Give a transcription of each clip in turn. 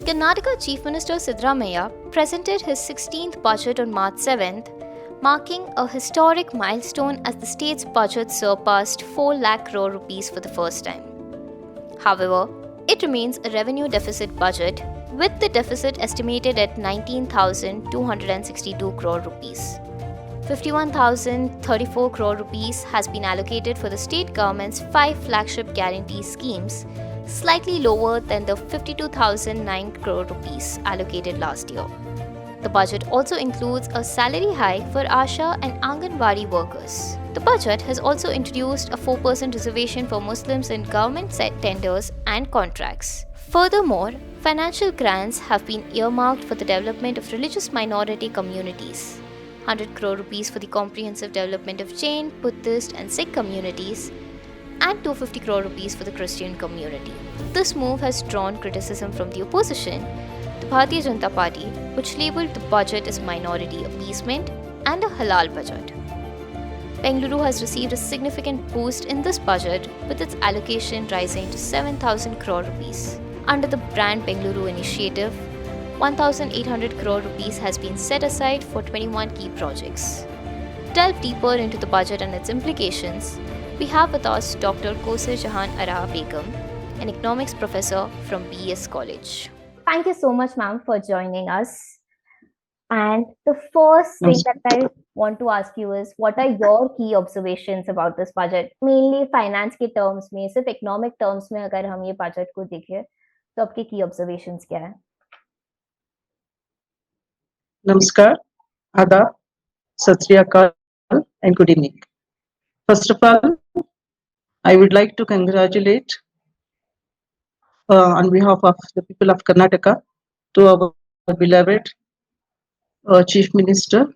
Karnataka Chief Minister Siddaramaiah presented his 16th budget on March 7th, marking a historic milestone as the state's budget surpassed 4 lakh crore rupees for the first time. However, it remains a revenue deficit budget, with the deficit estimated at 19,262 crore rupees. 51,034 crore rupees has been allocated for the state government's 5 flagship guarantee schemes, slightly lower than the 52,009 crore rupees allocated last year. The budget also includes a salary hike for Asha and Anganwadi workers. The budget has also introduced a 4% reservation for Muslims in government tenders and contracts. Furthermore, financial grants have been earmarked for the development of religious minority communities. 100 crore rupees for the comprehensive development of Jain, Buddhist and Sikh communities, and 250 crore rupees for the Christian community. This move has drawn criticism from the opposition, the Bharatiya Janata Party, which labelled the budget as minority appeasement and a halal budget. Bengaluru has received a significant boost in this budget, with its allocation rising to 7,000 crore rupees. Under the Brand Bengaluru initiative, 1,800 crore rupees has been set aside for 21 key projects. To delve deeper into the budget and its implications, we have with us Dr. Kousar Jahan Begum, an economics professor from BS College. Thank you so much, ma'am, for joining us. And the first thing that I want to ask you is, what are your key observations about this budget? Mainly finance के terms में, सिर्फ economic terms में अगर हम ये budget को देखें, तो आपके key observations क्या हैं? Namaskar, Adab, Sat Sri Akal, and good evening. First of all, I would like to congratulate on behalf of the people of Karnataka to our beloved Chief Minister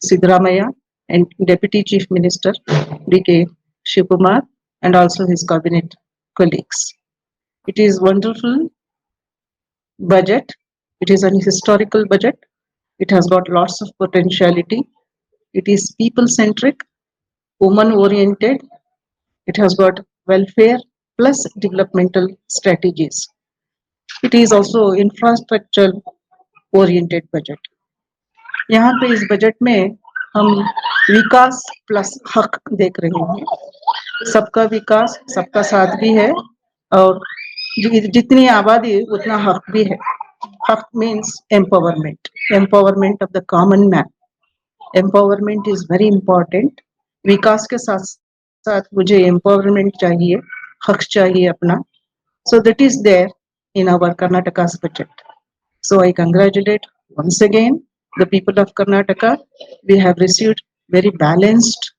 Siddaramaiah and Deputy Chief Minister D.K. Shivkumar and also his cabinet colleagues. It is wonderful budget. It is an historical budget. It has got lots of potentiality. It is people-centric, woman-oriented. It has got welfare plus developmental strategies. It is also infrastructure-oriented budget. यहाँ पे इस budget में हम विकास plus हक देख रहे हैं. सबका विकास, सबका साथ भी है और जितनी आबादी उतना हक भी है. Hak means empowerment of the common man. Empowerment is very important. विकास के साथ साथ मुझे empowerment चाहिए, हक चाहिए अपना. So that is there in our Karnataka's budget. So I congratulate once again the people of Karnataka. We have received very balanced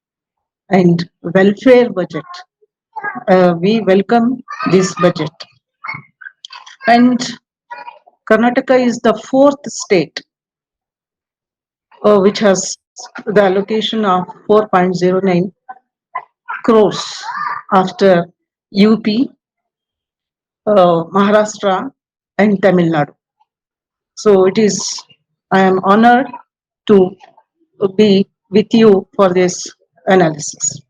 and welfare budget. We welcome this budget. And Karnataka is the fourth state which has the allocation of 4.09 crores after UP, Maharashtra and Tamil Nadu. So I am honored to be with you for this analysis.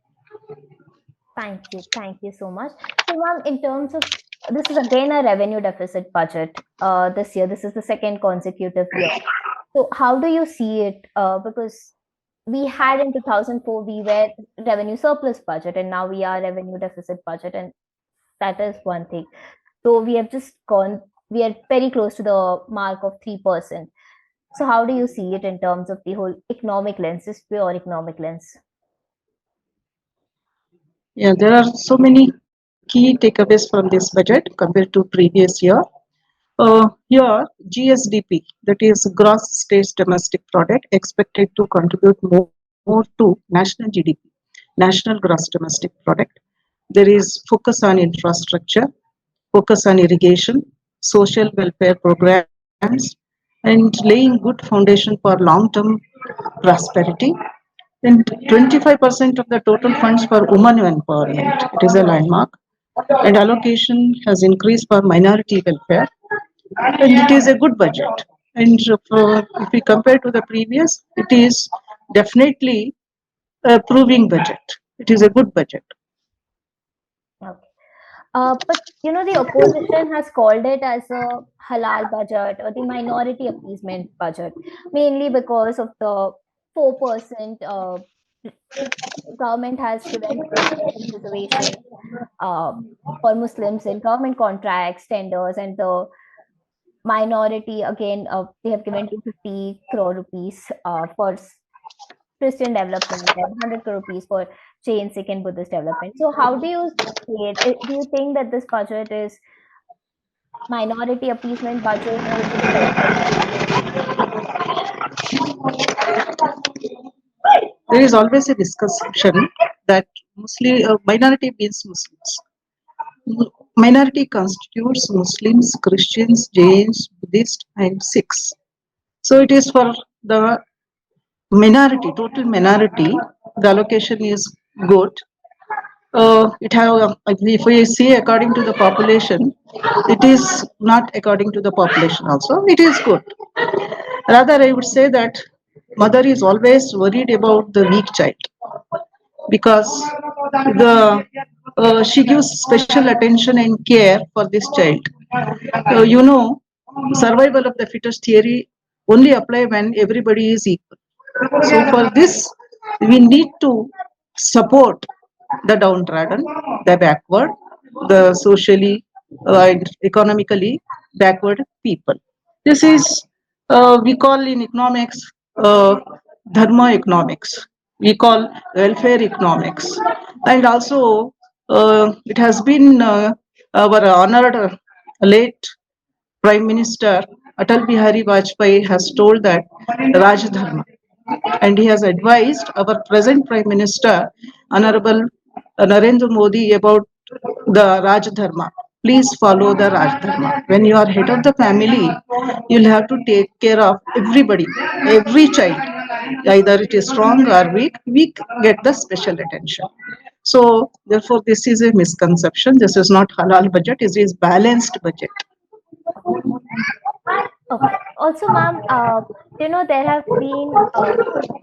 Thank you so much. So ma'am, in terms of, this is again a revenue deficit budget this year. This is the second consecutive year. So how do you see it? Because we had in 2004, we were revenue surplus budget, and now we are revenue deficit budget, and that is one thing. So we have just gone, we are very close to the mark of 3%. So how do you see it in terms of the whole economic lens, this pure economic lens? Yeah, there are so many key takeaways from this budget compared to previous year. Here, GSDP, that is gross state domestic product, expected to contribute more to national GDP, national gross domestic product. There is focus on infrastructure, focus on irrigation, social welfare programs, and laying good foundation for long-term prosperity. And 25% of the total funds for women empowerment. It is a landmark. And allocation has increased for minority welfare. And it is a good budget. And if we compare to the previous, it is definitely a proving budget. It is a good budget. Okay. But the opposition has called it as a halal budget or the minority appeasement budget, mainly because of the 4% government has given for religion preservation uh, for Muslims in government contracts, tenders, and the minority again they have given 250 crore rupees for Christian development and 100 crore rupees for Jain, Sikh, and Buddhist development. So, how do you say it? Do you think that this budget is minority appeasement budget or is it a welfare appeasement budget? There is always a discussion that minority means Muslims. Minority constitutes Muslims, Christians, Jains, Buddhists, and Sikhs. So it is for the minority, total minority. The allocation is good. If we see according to the population, it is not according to the population also. It is good. Rather, I would say that mother is always worried about the weak child because the she gives special attention and care for this child. Survival of the fittest theory only apply when everybody is equal. So for this, we need to support the downtrodden, the backward, the socially and economically backward people. This is we call in economics dharma economics. We call welfare economics, and also it has been our honored late Prime Minister Atal Bihari Vajpayee has told that Raj Dharma, and he has advised our present Prime Minister, Honorable Narendra Modi, about the Raj Dharma. Please follow the Raj Dharma. When you are head of the family, you'll have to take care of everybody, every child. Either it is strong or weak get the special attention. So, therefore, this is a misconception. This is not halal budget, it is balanced budget. Okay. Also, ma'am, there have been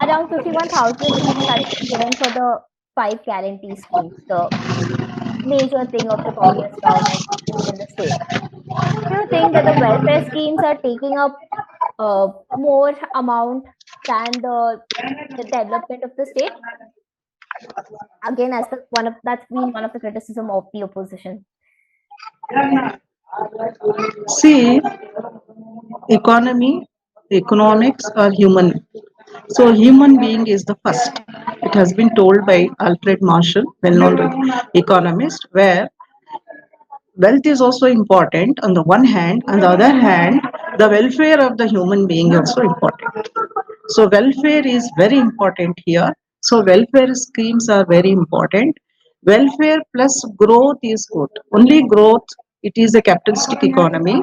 around 51,000 rupees has been given for the five guarantee schemes, the major thing of the Congress government in the state. Do you think that the welfare schemes are taking up more amount than the development of the state? Again, as the one of that's been one of the criticism of the opposition. See, economy, economics are human. So human being is the first. It has been told by Alfred Marshall, well-known economist, where wealth is also important on the one hand, on the other hand, the welfare of the human being is also important. So welfare is very important here. So welfare schemes are very important. Welfare plus growth is good. Only growth, it is a capitalistic economy,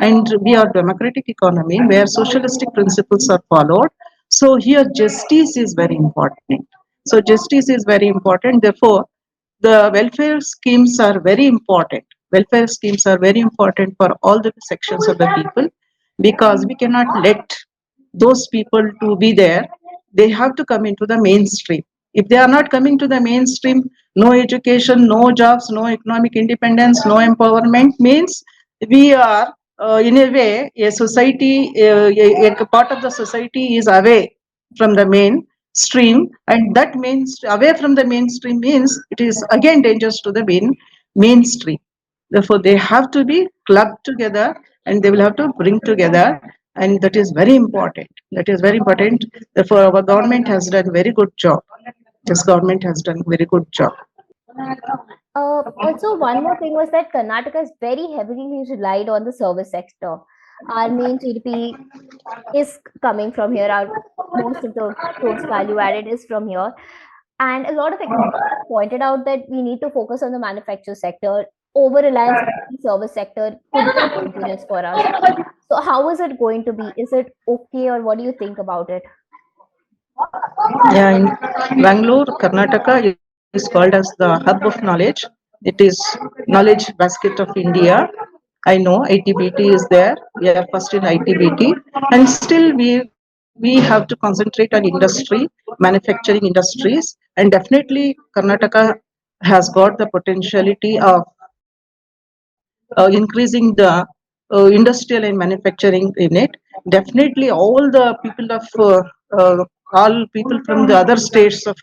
and we are democratic economy where socialistic principles are followed. So here justice is very important. So justice is very important. Therefore, the welfare schemes are very important. Welfare schemes are very important for all the sections of the people because we cannot let those people to be there. They have to come into the mainstream. If they are not coming to the mainstream, no education, no jobs, no economic independence, no empowerment means we are in a way a society, a part of the society is away from the mainstream, and that means away from the mainstream means it is again dangerous to the mainstream. Therefore, they have to be clubbed together and they will have to bring together, and that is very important. That is very important. Therefore, our government has done very good job. This government has done very good job. Also, one more thing was that Karnataka is very heavily relied on the service sector. Our main GDP is coming from here. Our most of the gross value added is from here, and a lot of economists have pointed out that we need to focus on the manufacture sector. Over reliance on the service sector could be dangerous for us. So, how is it going to be? Is it okay, or what do you think about it? Yeah, in Bangalore, Karnataka is called as the hub of knowledge. It is knowledge basket of India. I know ITBT is there. We are first in ITBT, and still we have to concentrate on industry, manufacturing industries, and definitely Karnataka has got the potentiality of increasing the industrial and manufacturing in it. Definitely, all people from the other states of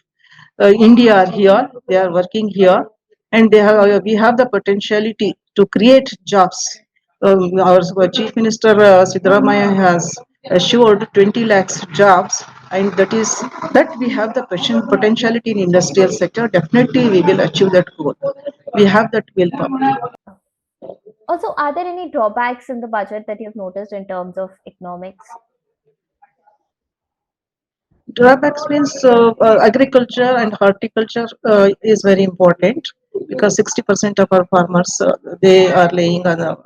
India are here. They are working here, and we have the potentiality to create jobs. Our Chief Minister Siddaramaiah has assured 20 lakhs jobs, and that we have the potentiality in industrial sector. Definitely, we will achieve that goal. We have that willpower. Also, are there any drawbacks in the budget that you've noticed in terms of economics? Drawbacks means agriculture and horticulture is very important because 60% of our farmers they are laying on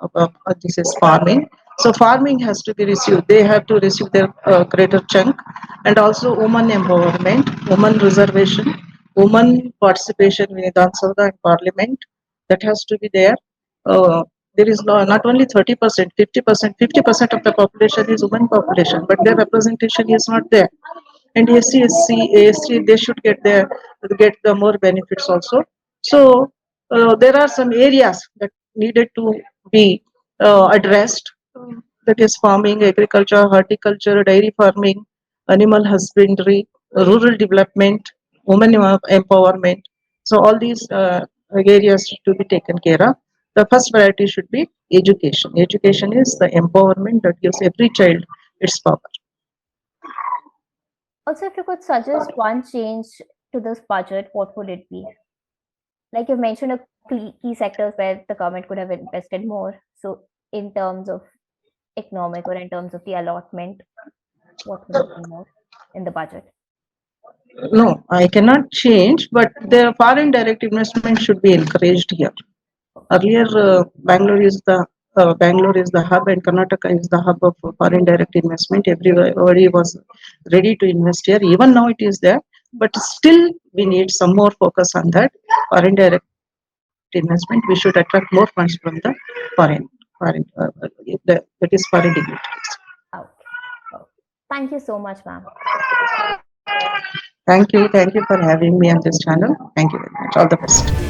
this is farming. So farming has to be received. They have to receive their greater chunk, and also woman empowerment, woman reservation, woman participation in Vidhan Sabha and Parliament. That has to be there. There is not only 30%, 50%, 50% of the population is women population, but their representation is not there. And SC, SC, AST, they should get the more benefits also. So there are some areas that needed to be addressed. That is farming, agriculture, horticulture, dairy farming, animal husbandry, rural development, women empowerment. So all these areas to be taken care of. The first priority should be education. Education is the empowerment that gives every child its power. Also, if you could suggest one change to this budget, what would it be? Like you've mentioned, key sectors where the government could have invested more. So, in terms of economic or in terms of the allotment, what would it be more in the budget? No, I cannot change, but the foreign direct investment should be encouraged here. Earlier, Bangalore is the hub, and Karnataka is the hub of foreign direct investment. Everybody was ready to invest here. Even now, it is there, but still, we need some more focus on that foreign direct investment. We should attract more funds from the foreign that is foreign dignitaries. Okay. Okay. Thank you so much, ma'am. Thank you for having me on this channel. Thank you very much. All the best.